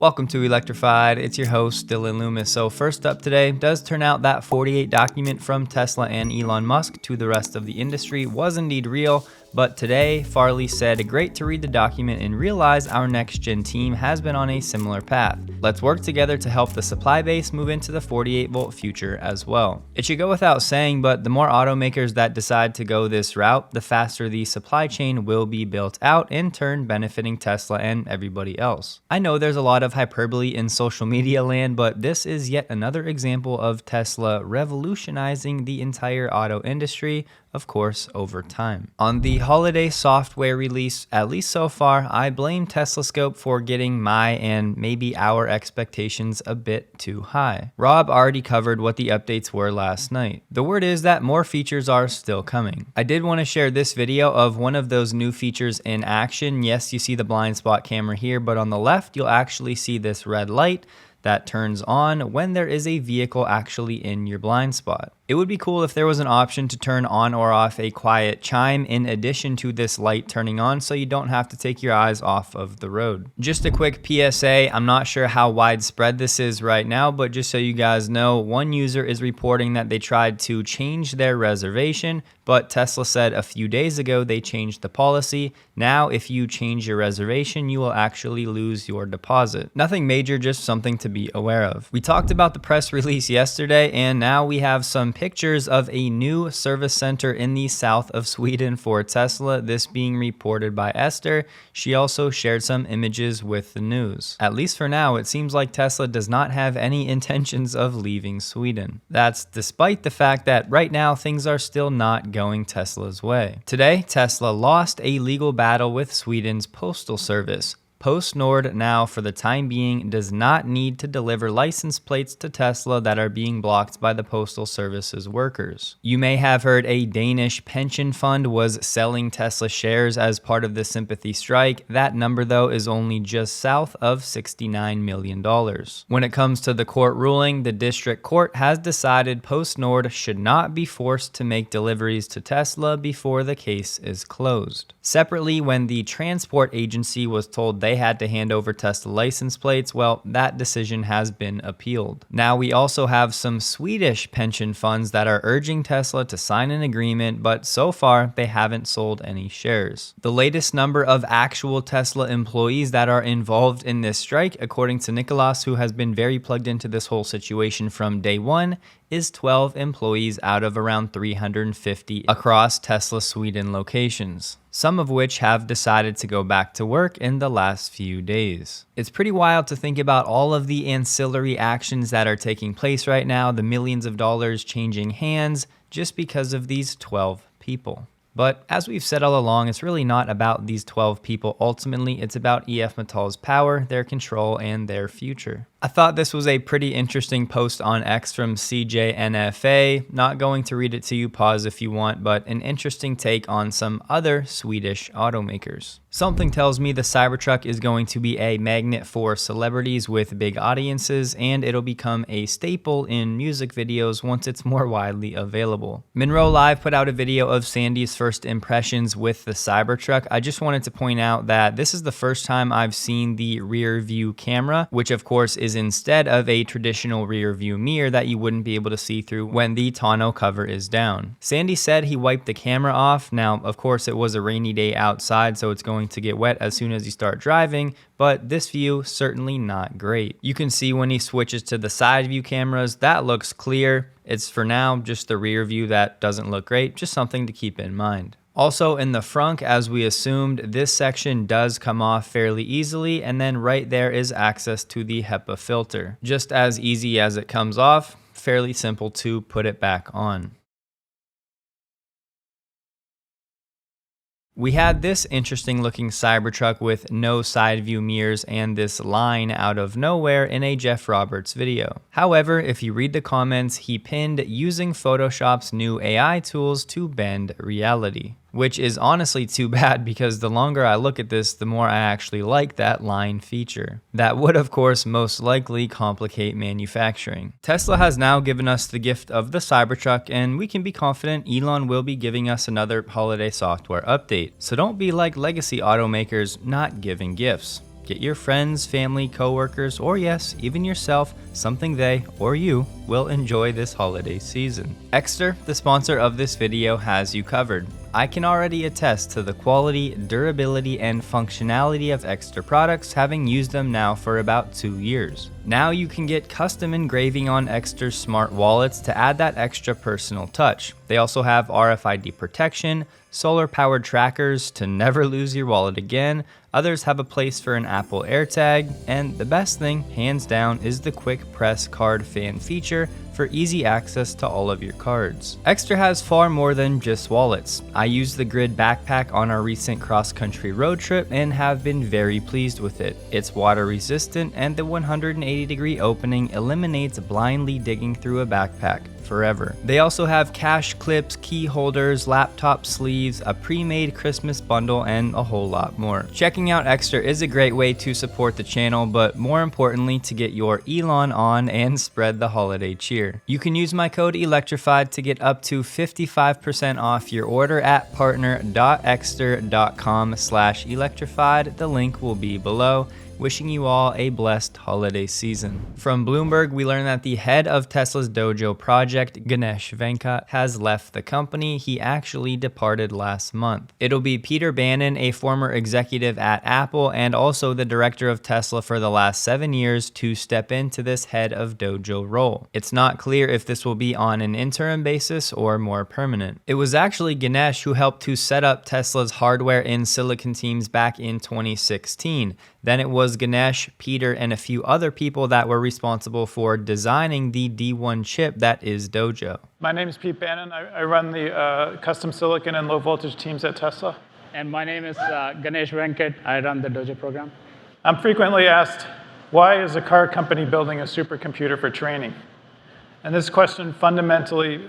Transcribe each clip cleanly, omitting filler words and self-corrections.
Welcome to Electrified. It's your host, Dylan Loomis. So first up today, does turn out that 48 document from Tesla and Elon Musk to the rest of the industry was indeed real. But today, Farley said, great to read the document and realize our next-gen team has been on a similar path. Let's work together to help the supply base move into the 48-volt future as well. It should go without saying, but the more automakers that decide to go this route, the faster the supply chain will be built out, in turn benefiting Tesla and everybody else. I know there's a lot of hyperbole in social media land, but this is yet another example of Tesla revolutionizing the entire auto industry, of course, over time. On the holiday software release, at least so far, I blame Tesla Scope for getting my and maybe our expectations a bit too high. Rob already covered what the updates were last night. The word is that more features are still coming. I did want to share this video of one of those new features in action. Yes, you see the blind spot camera here, but on the left, you'll actually see this red light that turns on when there is a vehicle actually in your blind spot. It would be cool if there was an option to turn on or off a quiet chime in addition to this light turning on, so you don't have to take your eyes off of the road. Just a quick PSA, I'm not sure how widespread this is right now, but just so you guys know, one user is reporting that they tried to change their reservation, but Tesla said a few days ago they changed the policy. Now, if you change your reservation, you will actually lose your deposit. Nothing major, just something to be aware of. We talked about the press release yesterday, and now we have some pictures of a new service center in the south of Sweden for Tesla, this being reported by Esther. She also shared some images with the news. At least for now, it seems like Tesla does not have any intentions of leaving Sweden. That's despite the fact that right now things are still not going Tesla's way. Today, Tesla lost a legal battle with Sweden's postal service. PostNord now, for the time being, does not need to deliver license plates to Tesla that are being blocked by the Postal Service's workers. You may have heard a Danish pension fund was selling Tesla shares as part of the sympathy strike. That number, though, is only just south of $69 million. When it comes to the court ruling, the district court has decided PostNord should not be forced to make deliveries to Tesla before the case is closed. Separately, when the transport agency was told they had to hand over Tesla license plates, well, that decision has been appealed. Now we also have some Swedish pension funds that are urging Tesla to sign an agreement, but so far they haven't sold any shares. The latest number of actual Tesla employees that are involved in this strike, according to Nicholas, who has been very plugged into this whole situation from day one, is 12 employees out of around 350 across Tesla Sweden locations, some of which have decided to go back to work in the last few days. It's pretty wild to think about all of the ancillary actions that are taking place right now, the millions of dollars changing hands just because of these 12 people. But as we've said all along, it's really not about these 12 people. Ultimately, it's about EF Metall's power, their control, and their future. I thought this was a pretty interesting post on X from CJNFA. Not going to read it to you, pause if you want, but an interesting take on some other Swedish automakers. Something tells me the Cybertruck is going to be a magnet for celebrities with big audiences, and it'll become a staple in music videos once it's more widely available. Monroe Live put out a video of Sandy's first impressions with the Cybertruck. I just wanted to point out that this is the first time I've seen the rear view camera, which of course is instead of a traditional rear view mirror that you wouldn't be able to see through when the tonneau cover is down. Sandy said he wiped the camera off. Now, of course, it was a rainy day outside, so it's going to get wet as soon as you start driving, but this view certainly not great. You can see when he switches to the side view cameras, that looks clear. It's for now just the rear view that doesn't look great, just something to keep in mind. Also in the front, as we assumed, this section does come off fairly easily, and then right there is access to the HEPA filter. Just as easy as it comes off, fairly simple to put it back on. We had this interesting looking Cybertruck with no side view mirrors and this line out of nowhere in a Jeff Roberts video. However, if you read the comments, he pinned using Photoshop's new AI tools to bend reality, which is honestly too bad because the longer I look at this, the more I actually like that line feature. That would, of course, most likely complicate manufacturing. Tesla has now given us the gift of the Cybertruck, and we can be confident Elon will be giving us another holiday software update. So don't be like legacy automakers not giving gifts. Get your friends, family, coworkers, or yes, even yourself, something they or you will enjoy this holiday season. Exter, the sponsor of this video, has you covered. I can already attest to the quality, durability, and functionality of Exter products, having used them now for about 2 years. Now you can get custom engraving on Exter's smart wallets to add that extra personal touch. They also have RFID protection, solar-powered trackers to never lose your wallet again. Others have a place for an Apple AirTag, and the best thing, hands down, is the quick press card fan feature for easy access to all of your cards. Exter has far more than just wallets. I used the Grid backpack on our recent cross-country road trip and have been very pleased with it. It's water resistant, and the 180-degree opening eliminates blindly digging through a backpack forever. They also have cash clips, key holders, laptop sleeves, a pre-made Christmas bundle, and a whole lot more. Checking out Exter is a great way to support the channel, but more importantly, to get your Elon on and spread the holiday cheer. You can use my code Electrified to get up to 55% off your order at partner.exter.com/electrified. The link will be below. Wishing you all a blessed holiday season. From Bloomberg, we learned that the head of Tesla's Dojo project, Ganesh Venkat, has left the company. He actually departed last month. It'll be Peter Bannon, a former executive at Apple and also the director of Tesla for the last 7 years, to step into this head of Dojo role. It's not clear if this will be on an interim basis or more permanent. It was actually Ganesh who helped to set up Tesla's hardware and silicon teams back in 2016. Then it was Ganesh, Peter, and a few other people that were responsible for designing the D1 chip that is Dojo. My name is Pete Bannon. I run the custom silicon and low voltage teams at Tesla. And my name is Ganesh Venkat. I run the Dojo program. I'm frequently asked, why is a car company building a supercomputer for training? And this question fundamentally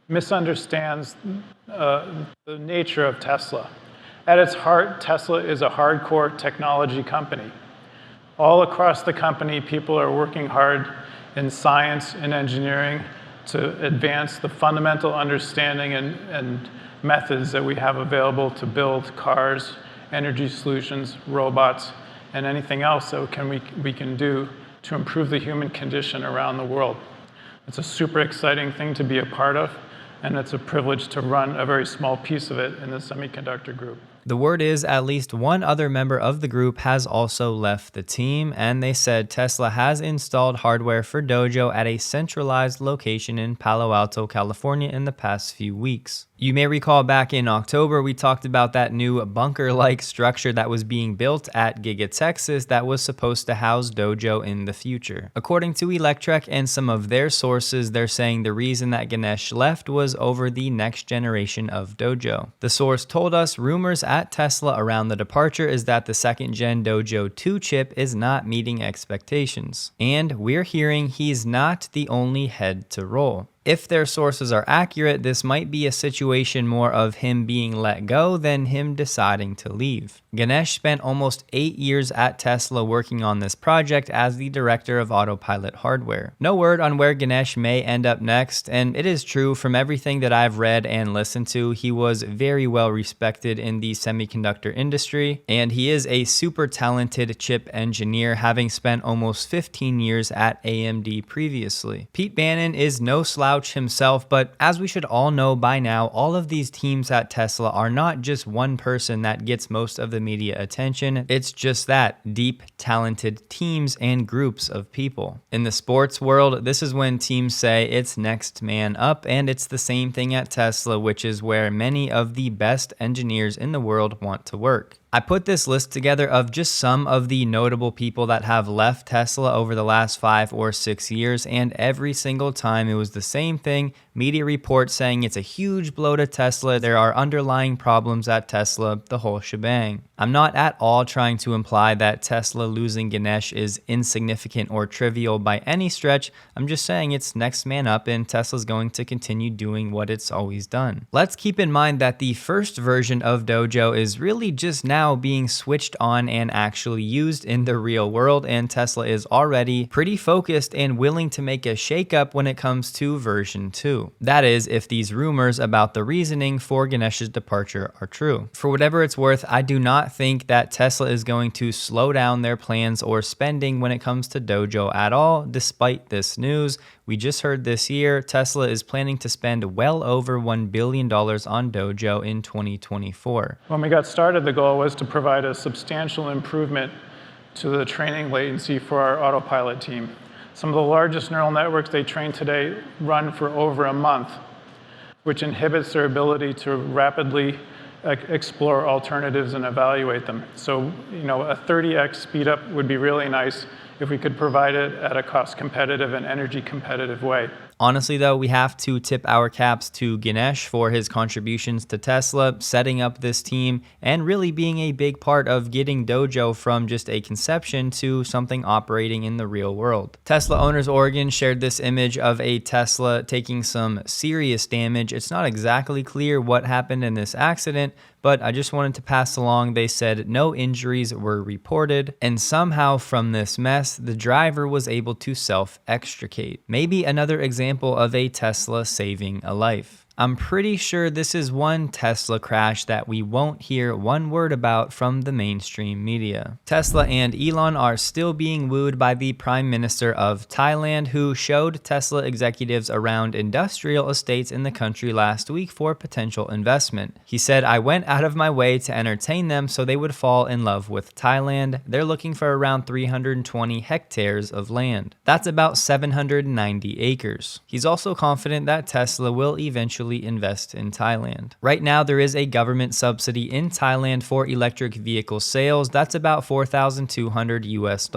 misunderstands the nature of Tesla. At its heart, Tesla is a hardcore technology company. All across the company, people are working hard in science and engineering to advance the fundamental understanding and methods that we have available to build cars, energy solutions, robots, and anything else that we can do to improve the human condition around the world. It's a super exciting thing to be a part of, and it's a privilege to run a very small piece of it in the semiconductor group. The word is at least one other member of the group has also left the team, and they said Tesla has installed hardware for Dojo at a centralized location in Palo Alto, California in the past few weeks. You may recall back in October, we talked about that new bunker-like structure that was being built at Giga Texas that was supposed to house Dojo in the future. According to Electrek and some of their sources, they're saying the reason that Ganesh left was over the next generation of Dojo. The source told us rumors at Tesla around the departure is that the second-gen Dojo 2 chip is not meeting expectations. And we're hearing he's not the only head to roll. If their sources are accurate, this might be a situation more of him being let go than him deciding to leave. Ganesh spent almost 8 years at Tesla working on this project as the director of autopilot hardware. No word on where Ganesh may end up next, and it is true from everything that I've read and listened to, he was very well respected in the semiconductor industry, and he is a super talented chip engineer, having spent almost 15 years at AMD previously. Pete Bannon is no slouch himself, but as we should all know by now, all of these teams at Tesla are not just one person that gets most of the media attention. It's just that, deep, talented teams and groups of people. In the sports world, this is when teams say it's next man up, and it's the same thing at Tesla, which is where many of the best engineers in the world want to work. I put this list together of just some of the notable people that have left Tesla over the last 5 or 6 years, and every single time it was the same thing. Media reports saying it's a huge blow to Tesla, there are underlying problems at Tesla, the whole shebang. I'm not at all trying to imply that Tesla losing Ganesh is insignificant or trivial by any stretch. I'm just saying it's next man up, and Tesla's going to continue doing what it's always done. Let's keep in mind that the first version of Dojo is really just now now being switched on and actually used in the real world, and Tesla is already pretty focused and willing to make a shakeup when it comes to version 2. That is, if these rumors about the reasoning for Ganesh's departure are true. For whatever it's worth, I do not think that Tesla is going to slow down their plans or spending when it comes to Dojo at all, despite this news. We just heard this year, Tesla is planning to spend well over $1 billion on Dojo in 2024. When we got started, the goal was to provide a substantial improvement to the training latency for our autopilot team. Some of the largest neural networks they train today run for over a month, which inhibits their ability to rapidly explore alternatives and evaluate them. So, a 30x speed up would be really nice if we could provide it at a cost competitive and energy competitive way. Honestly, though, we have to tip our caps to Ganesh for his contributions to Tesla, setting up this team, and really being a big part of getting Dojo from just a conception to something operating in the real world. Tesla Owners Oregon shared this image of a Tesla taking some serious damage. It's not exactly clear what happened in this accident, but I just wanted to pass along. They said no injuries were reported, and somehow from this mess, the driver was able to self-extricate. Maybe another example of a Tesla saving a life. I'm pretty sure this is one Tesla crash that we won't hear one word about from the mainstream media. Tesla and Elon are still being wooed by the Prime Minister of Thailand, who showed Tesla executives around industrial estates in the country last week for potential investment. He said, "I went out of my way to entertain them so they would fall in love with Thailand. They're looking for around 320 hectares of land. That's about 790 acres. He's also confident that Tesla will eventually invest in Thailand. Right now, there is a government subsidy in Thailand for electric vehicle sales. That's about $4,200 US.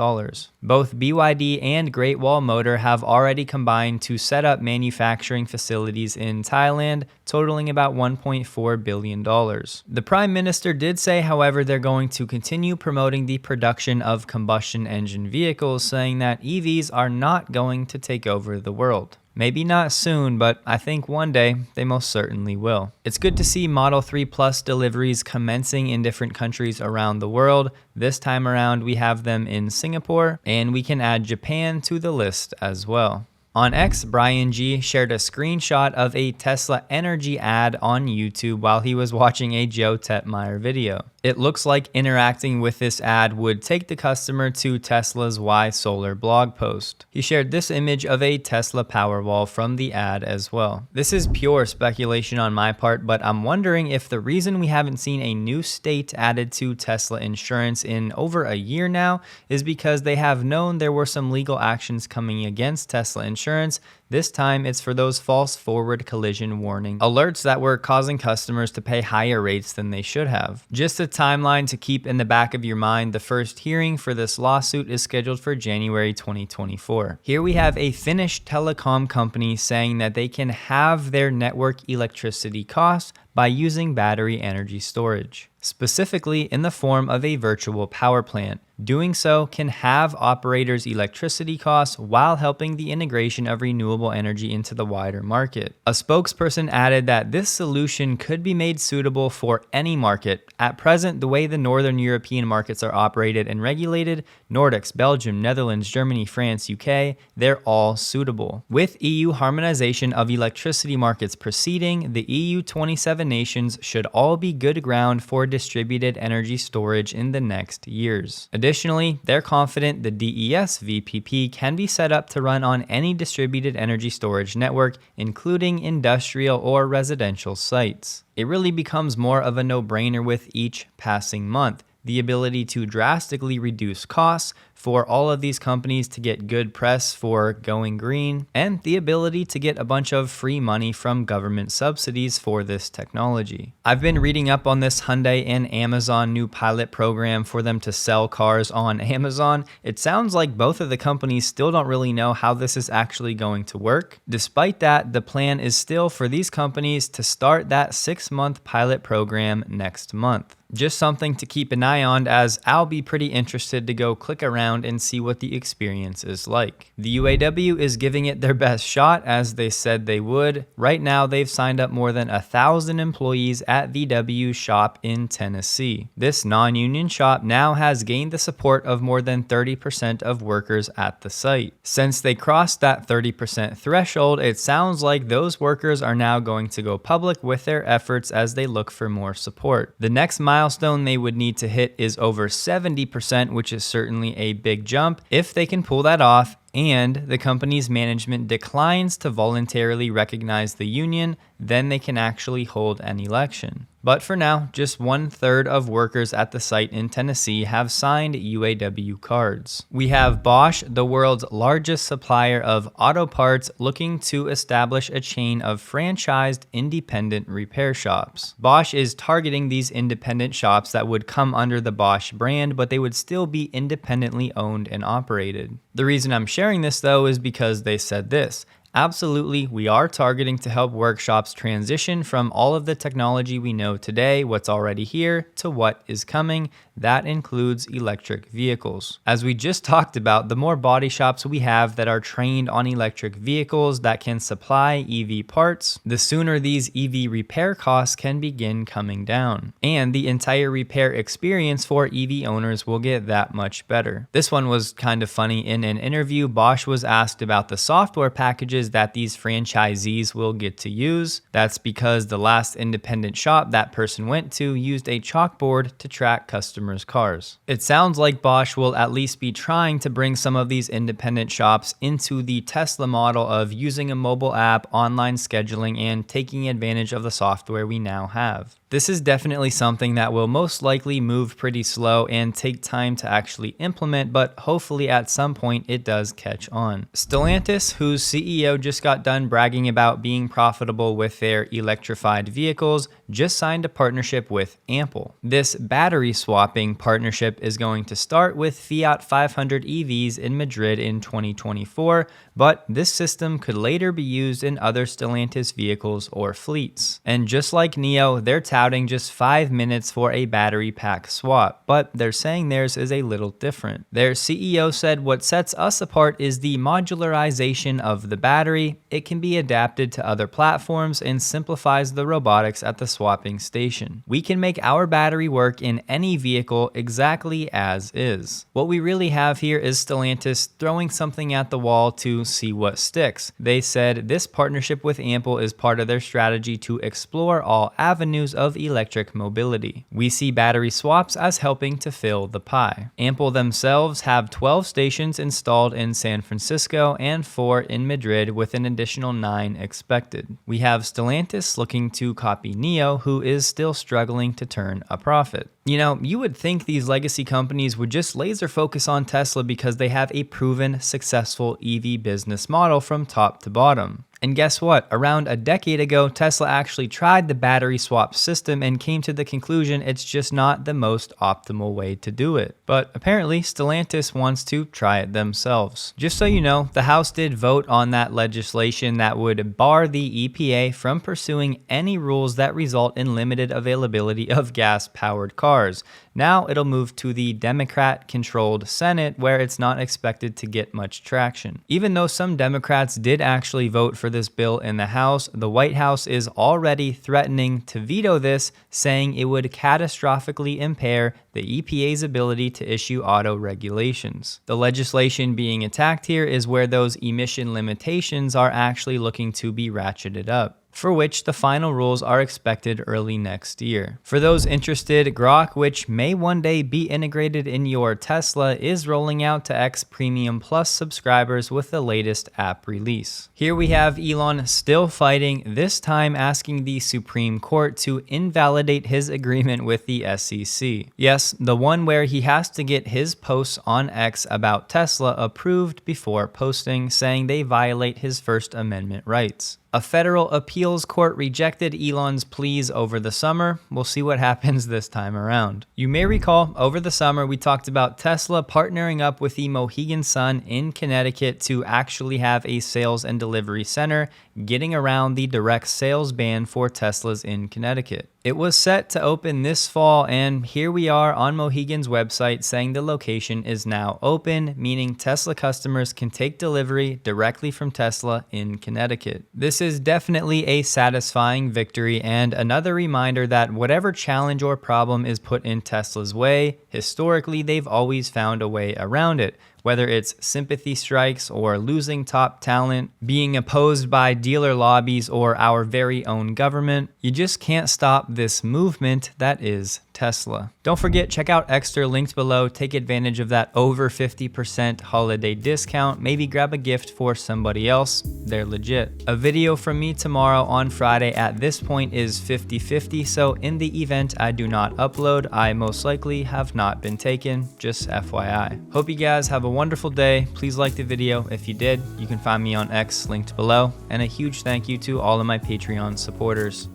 Both BYD and Great Wall Motor have already combined to set up manufacturing facilities in Thailand, totaling about $1.4 billion. The Prime Minister did say, however, they're going to continue promoting the production of combustion engine vehicles, saying that EVs are not going to take over the world. Maybe not soon, but I think one day they most certainly will. It's good to see Model 3 Plus deliveries commencing in different countries around the world. This time around, we have them in Singapore, and we can add Japan to the list as well. On X, Brian G shared a screenshot of a Tesla Energy ad on YouTube while he was watching a Joe Tetmeyer video. It looks like interacting with this ad would take the customer to Tesla's Why Solar blog post. He shared this image of a Tesla Powerwall from the ad as well. This is pure speculation on my part, but I'm wondering if the reason we haven't seen a new state added to Tesla insurance in over a year now is because they have known there were some legal actions coming against Tesla insurance. This time, it's for those false forward collision warning alerts that were causing customers to pay higher rates than they should have. Just a timeline to keep in the back of your mind, the first hearing for this lawsuit is scheduled for January 2024. Here we have a Finnish telecom company saying that they can halve their network electricity costs by using battery energy storage, specifically in the form of a virtual power plant. Doing so can halve operators' electricity costs while helping the integration of renewable energy into the wider market. A spokesperson added that this solution could be made suitable for any market. At present, the way the Northern European markets are operated and regulated, Nordics, Belgium, Netherlands, Germany, France, UK, they're all suitable. With EU harmonization of electricity markets proceeding, the EU 27 nations should all be good ground for distributed energy storage in the next years. Additionally, they're confident the DES VPP can be set up to run on any distributed energy storage network, including industrial or residential sites. It really becomes more of a no-brainer with each passing month. The ability to drastically reduce costs for all of these companies to get good press for going green, and the ability to get a bunch of free money from government subsidies for this technology. I've been reading up on this Hyundai and Amazon new pilot program for them to sell cars on Amazon. It sounds like both of the companies still don't really know how this is actually going to work. Despite that, the plan is still for these companies to start that 6-month pilot program next month. Just something to keep an eye on, as I'll be pretty interested to go click around and see what the experience is like. The UAW is giving it their best shot, as they said they would. Right now, they've signed up more than 1,000 employees at VW's shop in Tennessee. This non-union shop now has gained the support of more than 30% of workers at the site. Since they crossed that 30% threshold, it sounds like those workers are now going to go public with their efforts as they look for more support. The next milestone they would need to hit is over 70%, which is certainly a big jump. If they can pull that off, and the company's management declines to voluntarily recognize the union, then they can actually hold an election. But for now, just 1/3 of workers at the site in Tennessee have signed UAW cards. We have Bosch, the world's largest supplier of auto parts, looking to establish a chain of franchised independent repair shops. Bosch is targeting these independent shops that would come under the Bosch brand, but they would still be independently owned and operated. The reason I'm sharing this though is because they said this: absolutely, we are targeting to help workshops transition from all of the technology we know today, what's already here, to what is coming. That includes electric vehicles. As we just talked about, the more body shops we have that are trained on electric vehicles that can supply EV parts, the sooner these EV repair costs can begin coming down. And the entire repair experience for EV owners will get that much better. This one was kind of funny. In an interview, Bosch was asked about the software packages that these franchisees will get to use. That's because the last independent shop that person went to used a chalkboard to track customers' cars. It sounds like Bosch will at least be trying to bring some of these independent shops into the Tesla model of using a mobile app, online scheduling, and taking advantage of the software we now have. This is definitely something that will most likely move pretty slow and take time to actually implement, but hopefully at some point it does catch on. Stellantis, whose CEO just got done bragging about being profitable with their electrified vehicles, just signed a partnership with Ample. This battery swapping partnership is going to start with Fiat 500 EVs in Madrid in 2024, but this system could later be used in other Stellantis vehicles or fleets. And just like NIO, they're touting just 5 minutes for a battery pack swap, but they're saying theirs is a little different. Their CEO said what sets us apart is the modularization of the battery. It can be adapted to other platforms and simplifies the robotics at the swapping station. We can make our battery work in any vehicle exactly as is. What we really have here is Stellantis throwing something at the wall to see what sticks. They said this partnership with Ample is part of their strategy to explore all avenues of electric mobility. We see battery swaps as helping to fill the pie. Ample themselves have 12 stations installed in San Francisco and 4 in Madrid, with an additional 9 expected. We have Stellantis looking to copy NIO, who is still struggling to turn a profit. You know, you would think these legacy companies would just laser focus on Tesla because they have a proven successful EV business model from top to bottom. And guess what? Around a decade ago, Tesla actually tried the battery swap system and came to the conclusion it's just not the most optimal way to do it. But apparently, Stellantis wants to try it themselves. Just so you know, the House did vote on that legislation that would bar the EPA from pursuing any rules that result in limited availability of gas-powered cars. Now it'll move to the Democrat-controlled Senate, where it's not expected to get much traction. Even though some Democrats did actually vote for this bill in the House, the White House is already threatening to veto this, saying it would catastrophically impair the EPA's ability to issue auto regulations. The legislation being attacked here is where those emission limitations are actually looking to be ratcheted up, for which the final rules are expected early next year. For those interested, Grok, which may one day be integrated in your Tesla, is rolling out to X Premium Plus subscribers with the latest app release. Here we have Elon still fighting, this time asking the Supreme Court to invalidate his agreement with the SEC. Yes, the one where he has to get his posts on X about Tesla approved before posting, saying they violate his First Amendment rights. A federal appeals court rejected Elon's pleas over the summer. We'll see what happens this time around. You may recall, over the summer, we talked about Tesla partnering up with the Mohegan Sun in Connecticut to actually have a sales and delivery center, getting around the direct sales ban for Teslas in Connecticut. It was set to open this fall, and here we are on Mohegan's website saying the location is now open, meaning Tesla customers can take delivery directly from Tesla in Connecticut. This is definitely a satisfying victory and another reminder that whatever challenge or problem is put in Tesla's way, historically they've always found a way around it. Whether it's sympathy strikes or losing top talent, being opposed by dealer lobbies or our very own government, you just can't stop this movement that is Tesla. Don't forget, check out Extra linked below. Take advantage of that over 50% holiday discount. Maybe grab a gift for somebody else. They're legit. A video from me tomorrow on Friday at this point is 50-50, so in the event I do not upload, I most likely have not been taken, just FYI. Hope you guys have a wonderful day. Please like the video. If you did, you can find me on X linked below. And a huge thank you to all of my Patreon supporters.